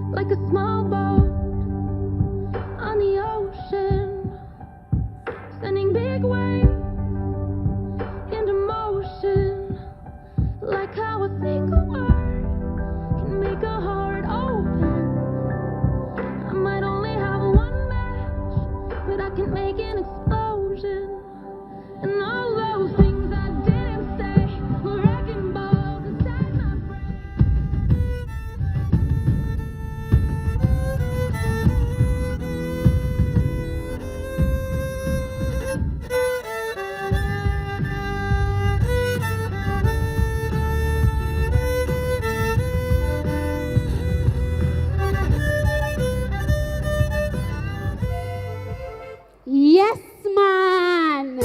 Like a small boat on the ocean, sending big waves into motion. Like how a single word can make a heart open. I might only have one match, but I can make an explosion. And all those things I didn't say were wrecking balls inside my brain. Yes, man.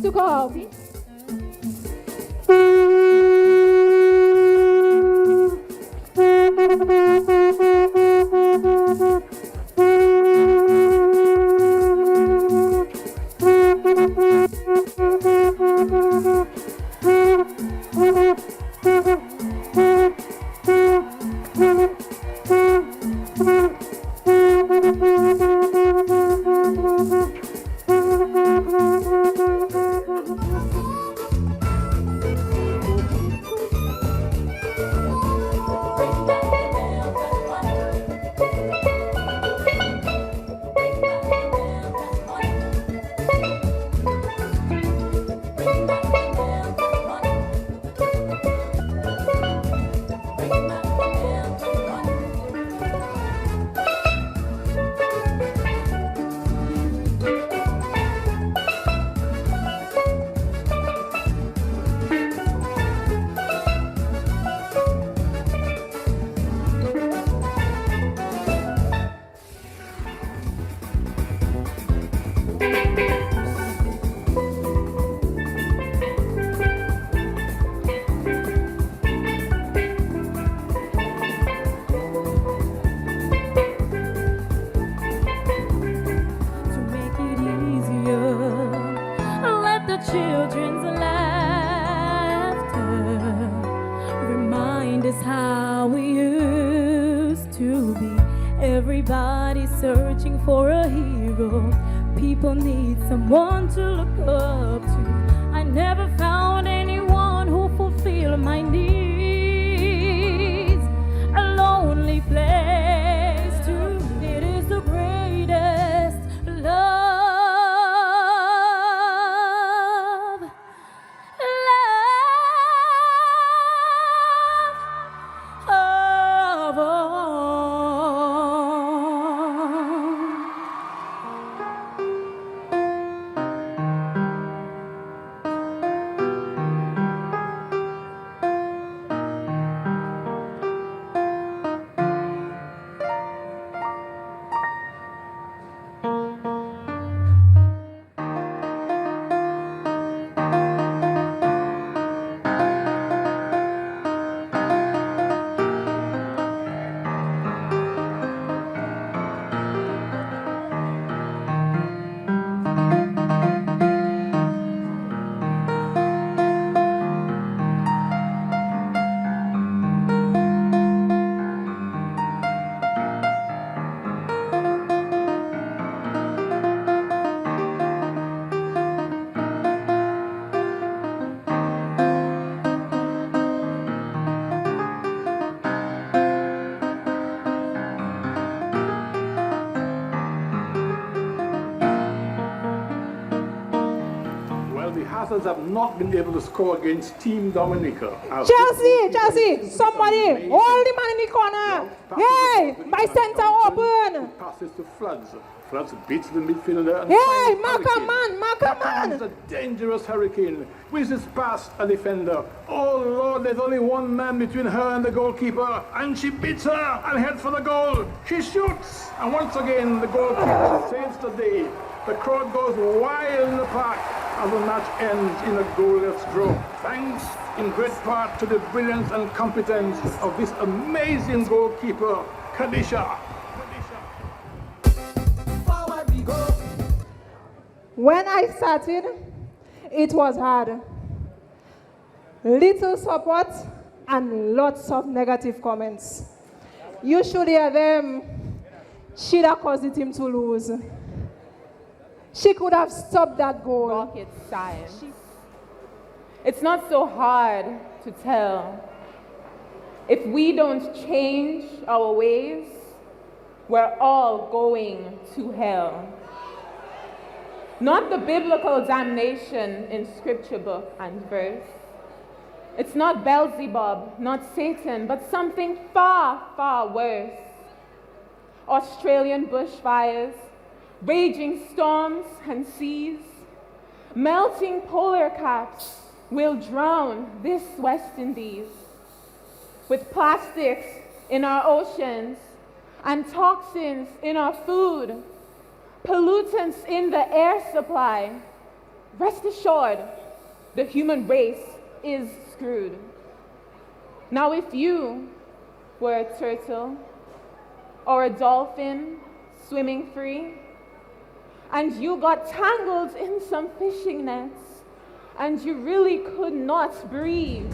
To go, please. Children's laughter remind us how we used to be. Everybody searching for a hero. People need someone to look up to. I never found anyone who fulfilled my needs. A lonely place to me. It is the greatest love. Masters have not been able to score against Team Dominica. Chelsea, somebody, hold the man in the corner. Hey, by center open. Passes to Floods. Floods beats the midfielder. And Hey, mark a man. It's a dangerous Hurricane. Whizzes past a defender. Oh Lord, there's only one man between her and the goalkeeper. And she beats her and heads for the goal. She shoots. And once again, the goalkeeper saves the day. The crowd goes wild in the park as the match ends in a goalless draw. Thanks in great part to the brilliance and competence of this amazing goalkeeper, Kadisha. When I started, it was hard. Little support and lots of negative comments. You should hear them. She'd have caused the team to lose. She could have stopped that goal. Rocket science. It's not so hard to tell. If we don't change our ways, we're all going to hell. Not the biblical damnation in scripture book and verse. It's not Beelzebub, not Satan, but something far, far worse. Australian bushfires, raging storms and seas, melting polar caps will drown this West Indies. With plastics in our oceans and toxins in our food, pollutants in the air supply, rest assured, the human race is screwed. Now if you were a turtle or a dolphin swimming free, and you got tangled in some fishing nets, and you really could not breathe,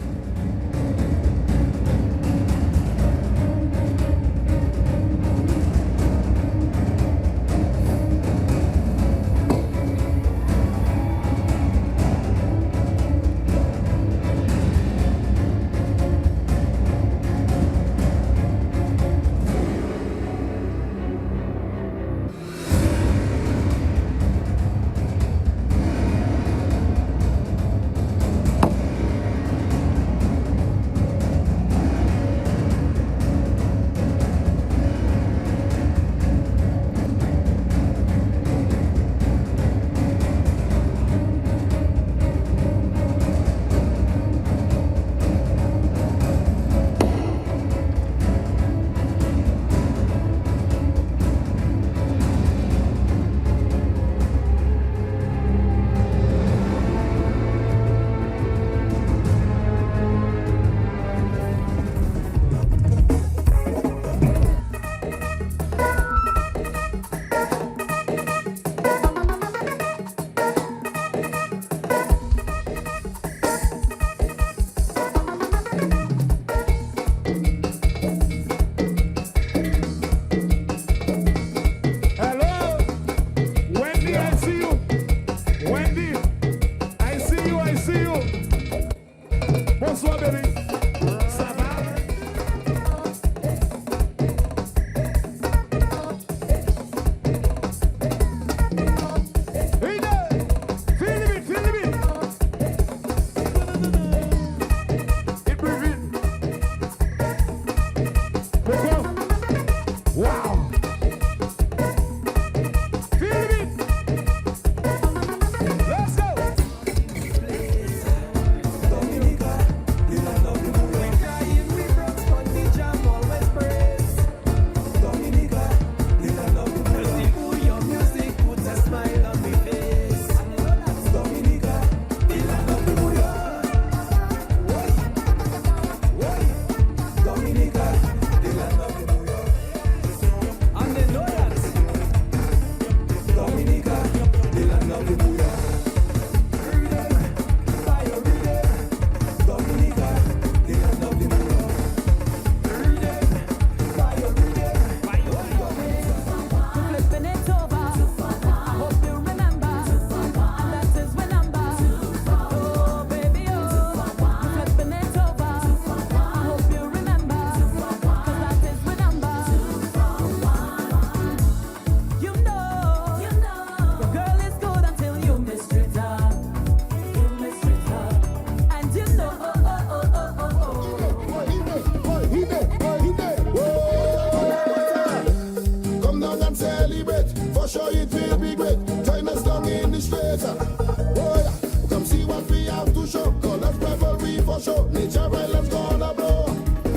it. Oh yeah, come see what we have to show. Colors revelry for show. Nature violence gonna blow.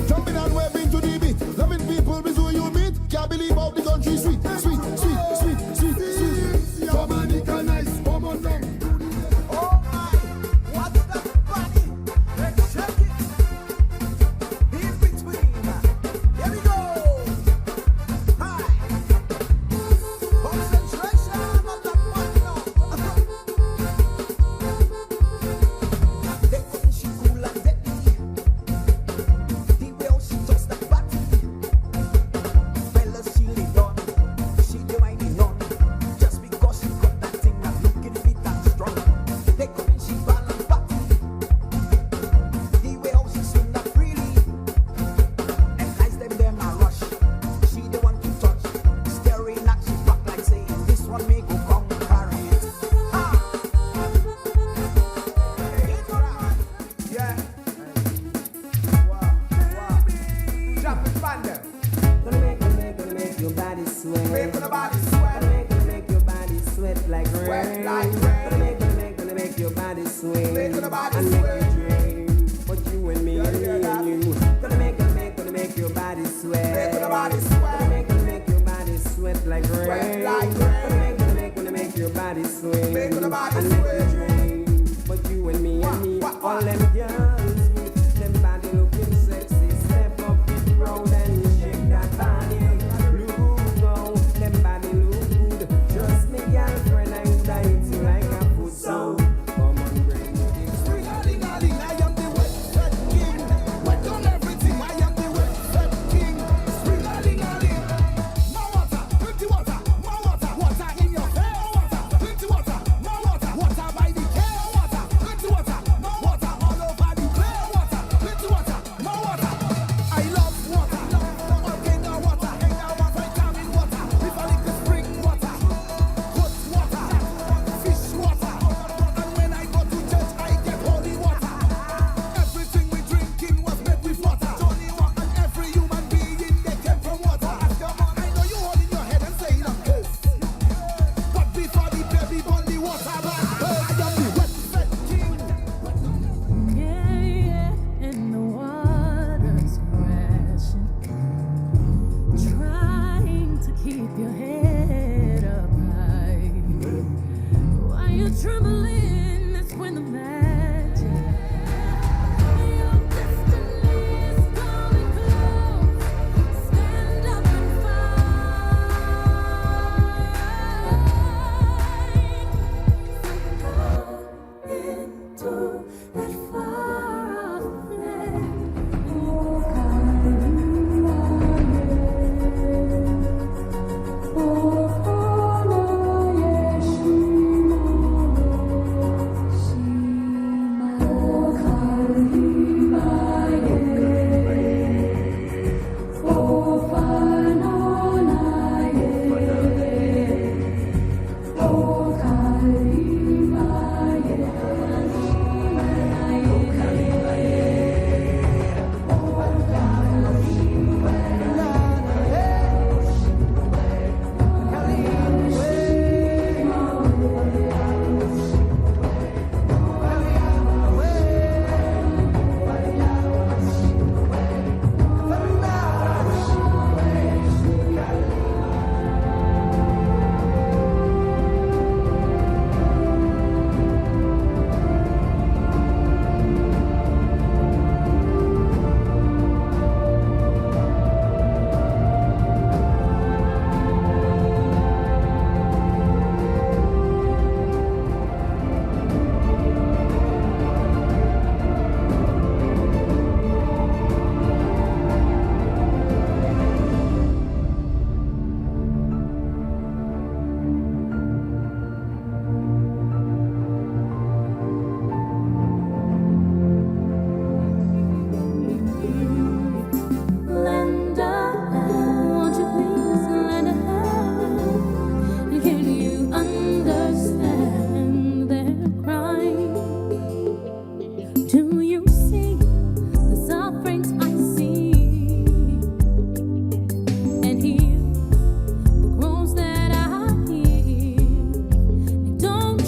Jumping and waving to the beat. Loving people is who you meet. Can't believe how the country sweet, sweet, sweet, sweet, sweet, sweet. Dominica nice, come on down. Oh my, what's that funny? Let's check it. In between. Here we go. Hi. Concentration on that one now. She cool and deadly. The way how she touched that body. Fellas, she lay down. She the whining on. Just because she got that thing that looking fit and strong. They couldn't she balance body. The way how she swing that freely. Entice them a rush. She the one to touch. Staring at she back like saying, this one may go conquer it. Ha! Yeah. Wow. Drop it on them. Gonna make your body sweat. Make the body sweat. Gonna make your body sweat like rain. Sweat like rain. Gonna make your body swing. Make the body and sweat. make you dream. But you and me and me and you. Gonna make your body sweat. Make the body sweat. Gonna make your body sweat like rain. Sweat like rain. Gonna make your body swing. Make the body and sweat. make you dream. But you and me and me, all them girls with them body looking sexy. Step up the road and shake that body. Look go, them body look good. Just me girlfriend, I would eat you like a food. So come on, bring me this. Ring-a-ling-a-ling, I am the wet king. Wet on everything, I am the wet king. Ring-a-ling-a-ling. More water, plenty water, more water. Water in your hair, water, plenty water, more water. Water by the care, water, plenty water, more water. All over the clear water, plenty water, more water. I love water, all kind of water, vitamin water, the spring water, hot water, fish water. And when I go to church, I get holy water. Everything we drinking was made with water. Johnny Walker and every human being they came from water. Come on, I know you hold in your head and say it yes. But before the baby born, the water man. I am the wet king. Yeah, and the water's crashing, trying to keep your head up high. While you're trembling, that's when the magic. Your destiny is coming close. Stand up and fight. Into that far off land.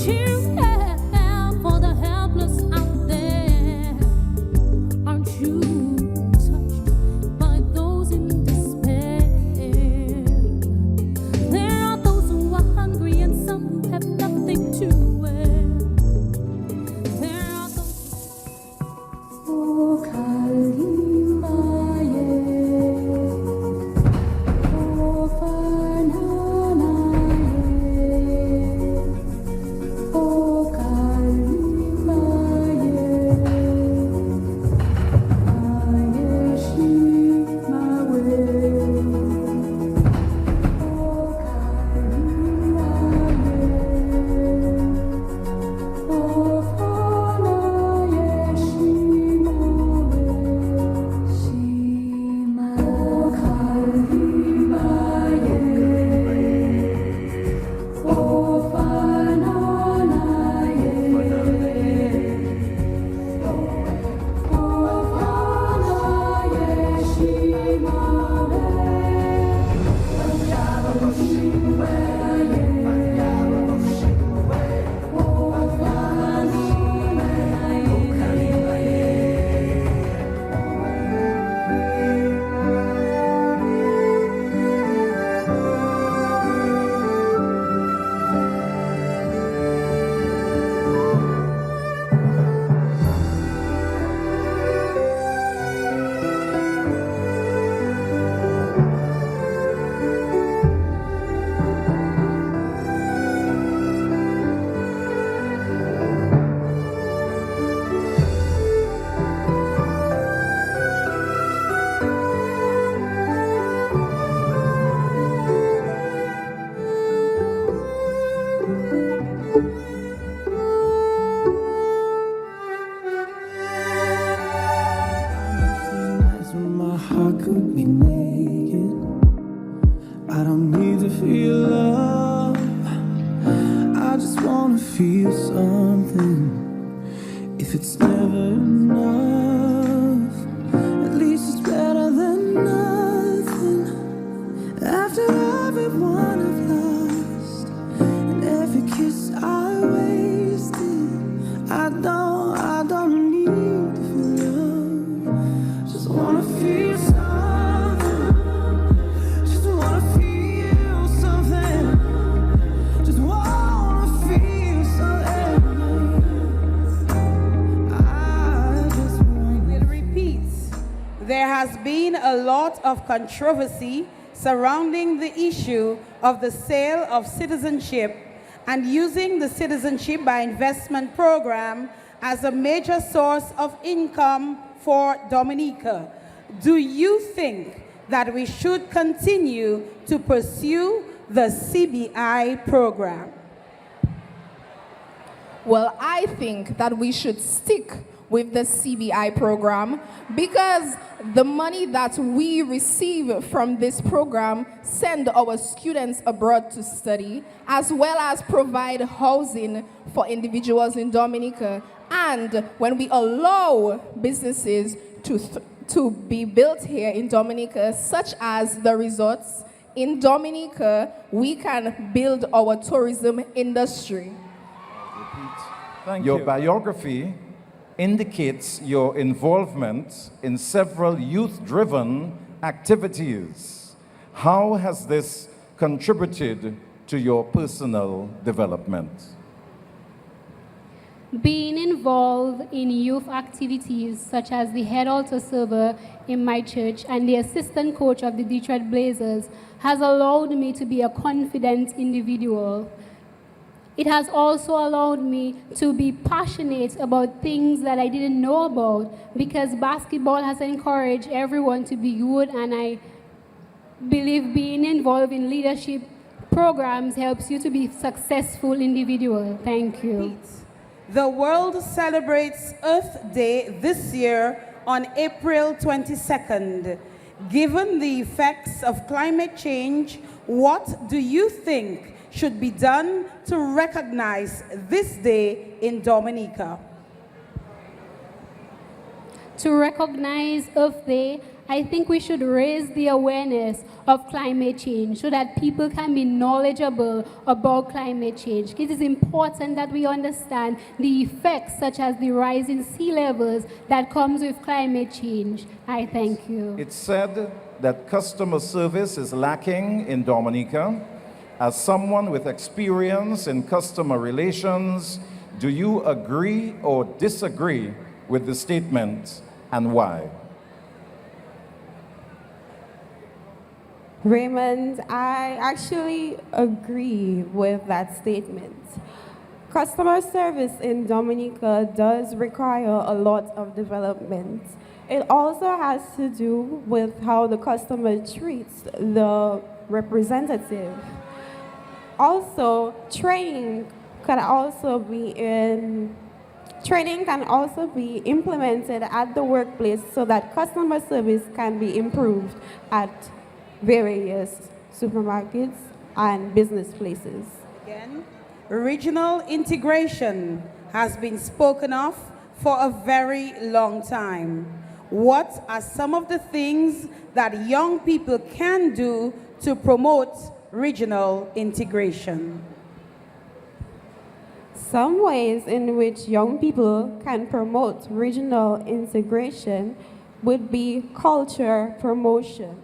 Cheer could be naked. I don't need to feel love. I just wanna feel something. If it's never enough, at least it's better than nothing. After everyone I've lost and every kiss I wasted, I don't need to feel love. Just wanna feel something. Just wanna feel something. Just wanna feel something. We'll repeat. There has been a lot of controversy surrounding the issue of the sale of citizenship and using the citizenship by investment program as a major source of income for Dominica. Do you think that we should continue to pursue the CBI program? Well, I think that we should stick with the CBI program because the money that we receive from this program send our students abroad to study, as well as provide housing for individuals in Dominica. And when we allow businesses to be built here in Dominica, such as the resorts in Dominica, we can build our tourism industry. Your biography indicates your involvement in several youth-driven activities. How has this contributed to your personal development? Being involved in youth activities such as the head altar server in my church and the assistant coach of the Detroit Blazers has allowed me to be a confident individual. It has also allowed me to be passionate about things that I didn't know about because basketball has encouraged everyone to be good, and I believe being involved in leadership programs helps you to be a successful individual. Thank you. The world celebrates Earth Day this year on April 22nd. Given the effects of climate change, what do you think should be done to recognize this day in Dominica? To recognize Earth Day, I think we should raise the awareness of climate change so that people can be knowledgeable about climate change. It is important that we understand the effects such as the rise in sea levels that comes with climate change. I thank you. It's said that customer service is lacking in Dominica. As someone with experience in customer relations, do you agree or disagree with the statement, and why? Raymond, I actually agree with that statement. Customer service in Dominica does require a lot of development. It also has to do with how the customer treats the representative. Also, training can also be implemented at the workplace so that customer service can be improved at various supermarkets and business places. Again, regional integration has been spoken of for a very long time. What are some of the things that young people can do to promote regional integration? Some ways in which young people can promote regional integration would be culture promotion.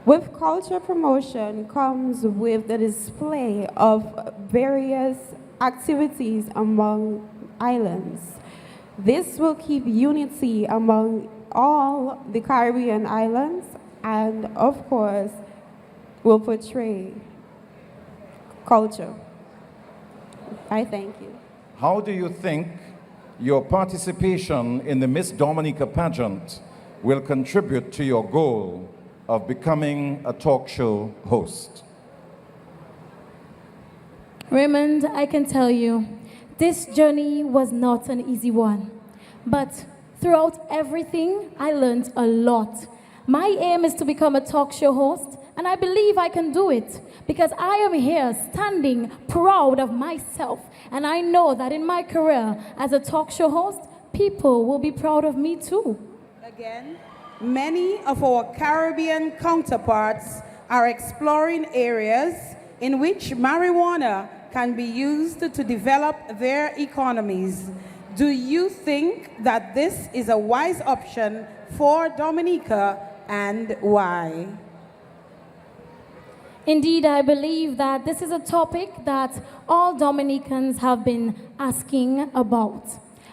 With culture promotion comes with the display of various activities among islands. This will keep unity among all the Caribbean islands and, of course, will portray culture. I thank you. How do you think your participation in the Miss Dominica pageant will contribute to your goal of becoming a talk show host? Raymond, I can tell you, this journey was not an easy one. But throughout everything, I learned a lot. My aim is to become a talk show host, and I believe I can do it because I am here standing proud of myself, and I know that in my career as a talk show host, people will be proud of me too. Again, many of our Caribbean counterparts are exploring areas in which marijuana can be used to develop their economies. Do you think that this is a wise option for Dominica, and why? Indeed, I believe that this is a topic that all Dominicans have been asking about.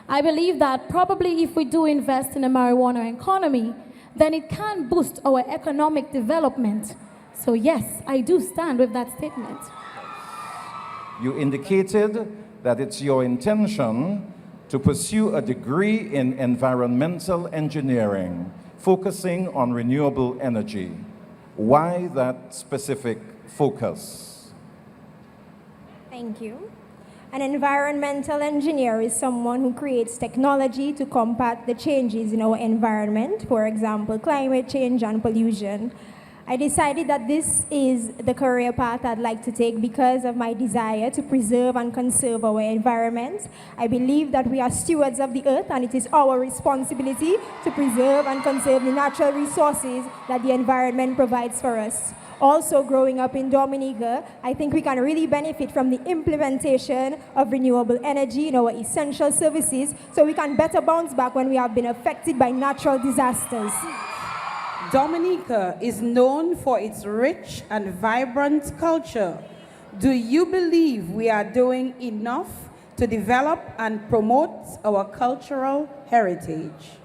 I believe that probably if we do invest in a marijuana economy, then it can boost our economic development. So yes, I do stand with that statement. You indicated that it's your intention to pursue a degree in environmental engineering, focusing on renewable energy. Why that specific focus? Thank you. An environmental engineer is someone who creates technology to combat the changes in our environment, for example, climate change and pollution. I decided that this is the career path I'd like to take because of my desire to preserve and conserve our environment. I believe that we are stewards of the earth, and it is our responsibility to preserve and conserve the natural resources that the environment provides for us. Also, growing up in Dominica, I think we can really benefit from the implementation of renewable energy in our essential services so we can better bounce back when we have been affected by natural disasters. Dominica is known for its rich and vibrant culture. Do you believe we are doing enough to develop and promote our cultural heritage?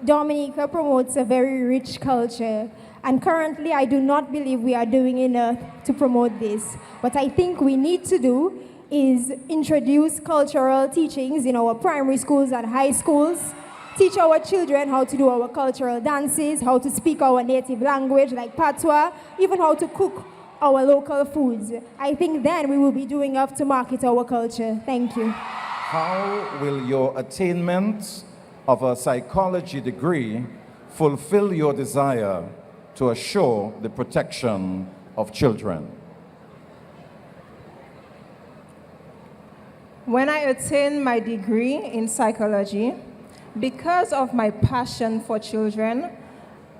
Dominica promotes a very rich culture, and currently I do not believe we are doing enough to promote this. What I think we need to do is introduce cultural teachings in our primary schools and high schools, teach our children how to do our cultural dances, how to speak our native language like patois, even how to cook our local foods. I think then we will be doing enough to market our culture. Thank you. How will your attainment of a psychology degree fulfill your desire to assure the protection of children? When I attained my degree in psychology, because of my passion for children,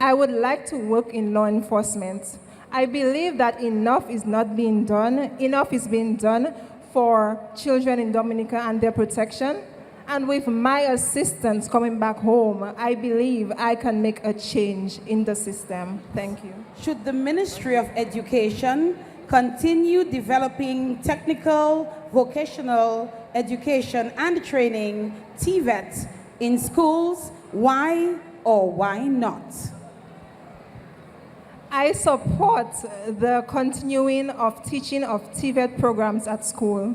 I would like to work in law enforcement. I believe that enough is not being done. Enough is being done for children in Dominica and their protection. And with my assistance coming back home, I believe I can make a change in the system. Thank you. Should the Ministry of Education continue developing technical, vocational education and training, TVET, in schools? Why or why not? I support the continuing of teaching of TVET programs at school.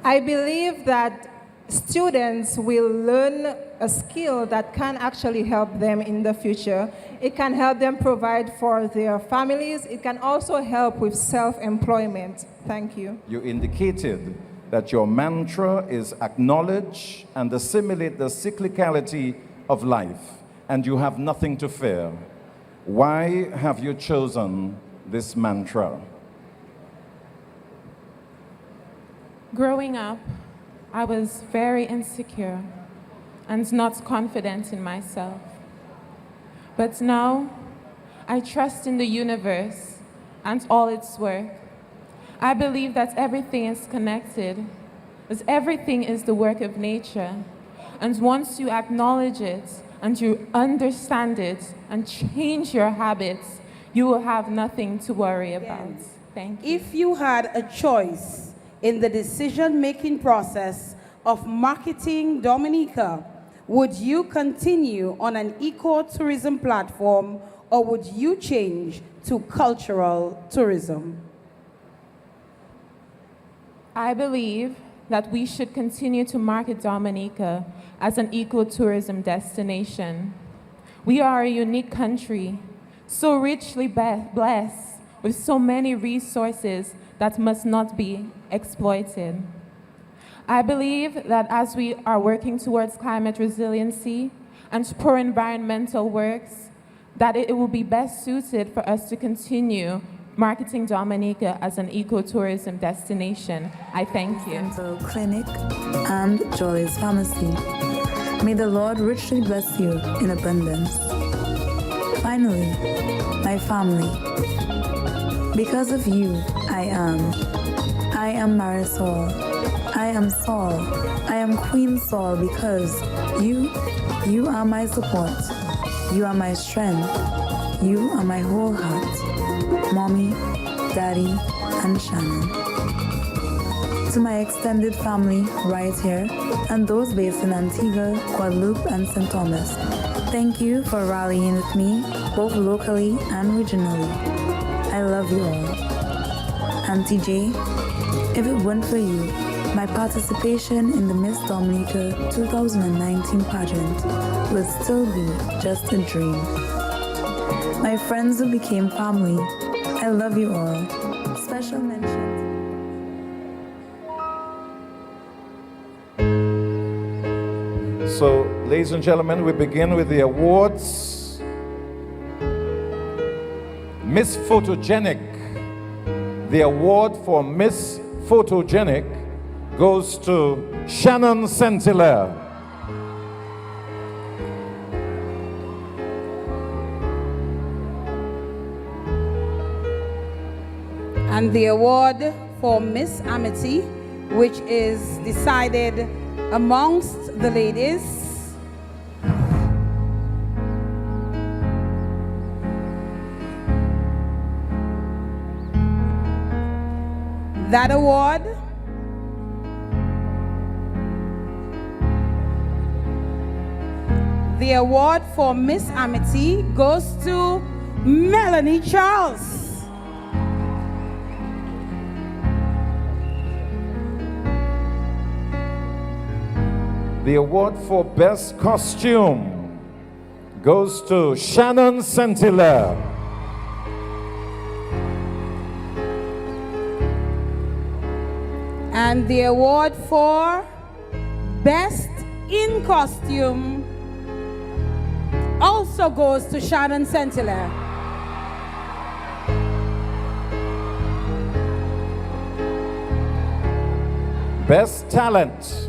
I believe that students will learn a skill that can actually help them in the future. It can help them provide for their families. It can also help with self-employment. Thank you. You indicated that your mantra is acknowledge and assimilate the cyclicality of life, and you have nothing to fear. Why have you chosen this mantra? Growing up, I was very insecure and not confident in myself. But now, I trust in the universe and all its work. I believe that everything is connected, as everything is the work of nature. And once you acknowledge it and you understand it and change your habits, you will have nothing to worry about. Thank you. If you had a choice in the decision-making process of marketing Dominica, would you continue on an ecotourism platform, or would you change to cultural tourism? I believe that we should continue to market Dominica as an ecotourism destination. We are a unique country, so richly blessed with so many resources that must not be exploited. I believe that as we are working towards climate resiliency and for environmental works, that it will be best suited for us to continue marketing Dominica as an ecotourism destination. I thank you. Dental Clinic and Jolly's Pharmacy. May the Lord richly bless you in abundance. Finally, my family. Because of you, I am Marisol. I am Saul. I am Queen Saul because you are my support. You are my strength. You are my whole heart. Mommy, Daddy, and Shannon. To my extended family right here and those based in Antigua, Guadeloupe, and St. Thomas, thank you for rallying with me, both locally and regionally. I love you all. Auntie J, if it weren't for you, my participation in the Miss Dominica 2019 pageant would still be just a dream. My friends who became family, I love you all. Special mention. So, ladies and gentlemen, we begin with the awards. Miss Photogenic. The award for Miss Photogenic goes to Shannon Saint-Hilaire. And the award for Miss Amity, which is decided amongst the ladies, that award the award for Miss Amity goes to Melanie Charles. The award for Best Costume goes to Shannon Saint-Hilaire. And the award for Best in Costume also goes to Shannon Saint-Hilaire. Best Talent.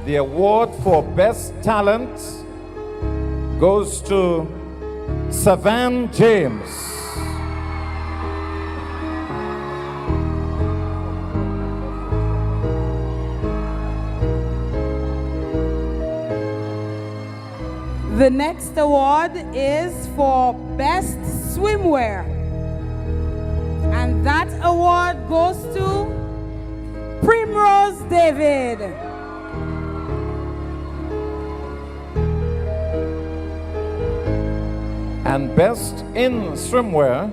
The award for Best Talent goes to Savahnn James. The next award is for Best Swimwear. And that award goes to Primrose David. And Best in Swimwear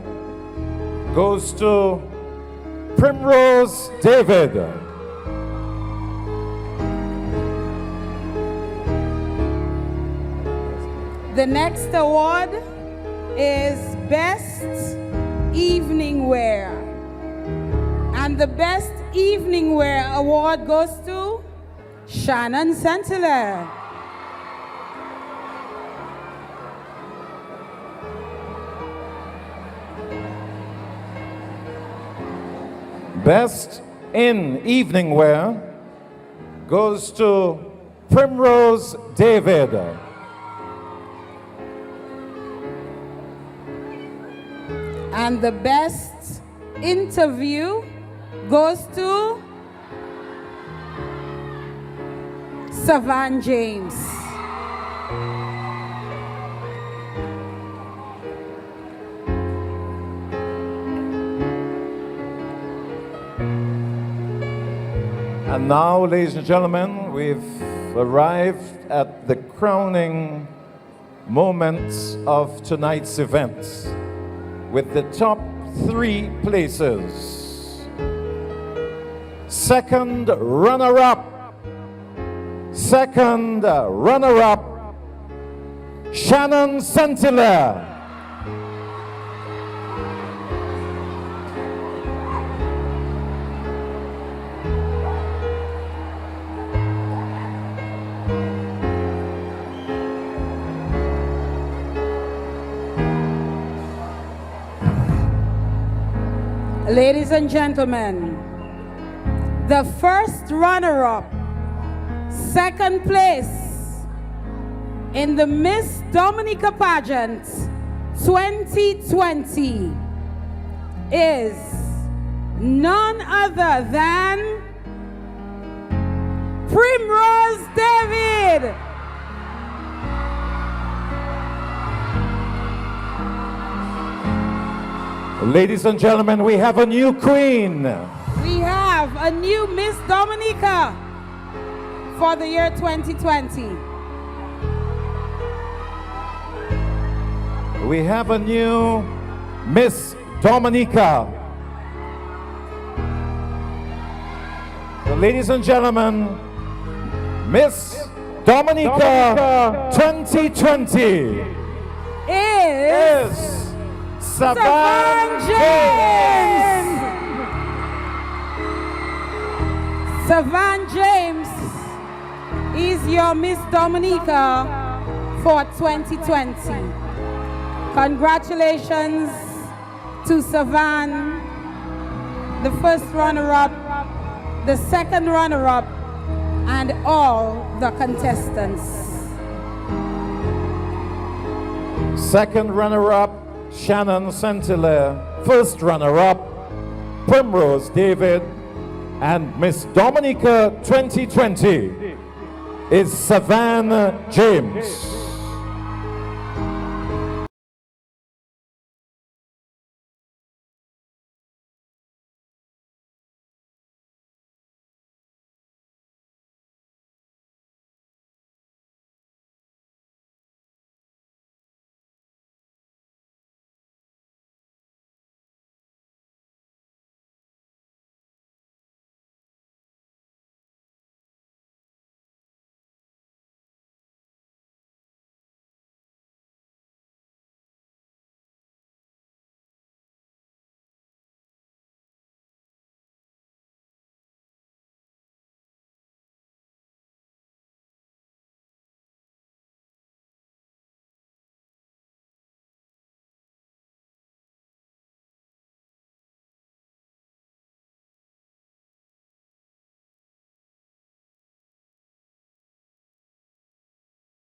goes to Primrose David. The next award is Best Evening Wear. And the Best Evening Wear award goes to Shannon Saint-Hilaire. Best in Evening Wear goes to Primrose David. And the Best Interview goes to Savahnn James. And now, ladies and gentlemen, we've arrived at the crowning moments of tonight's event with the top 3 places. Second runner-up, Shannon Saint-Hilaire. Ladies and gentlemen, the first runner-up, second place in the Miss Dominica Pageant 2020 is none other than Primrose David. Ladies and gentlemen, we have a new queen. We have a new Miss Dominica for the year 2020. We have a new Miss Dominica. So ladies and gentlemen, Miss Dominica 2020 is Savahnn James. Savahnn James is your Miss Dominica for 2020. Congratulations to Savahnn, the first runner-up, the second runner-up, and all the contestants. Second runner-up, Shannon Centilla. First runner-up, Primrose David. And Miss Dominica 2020 is Savahnn James.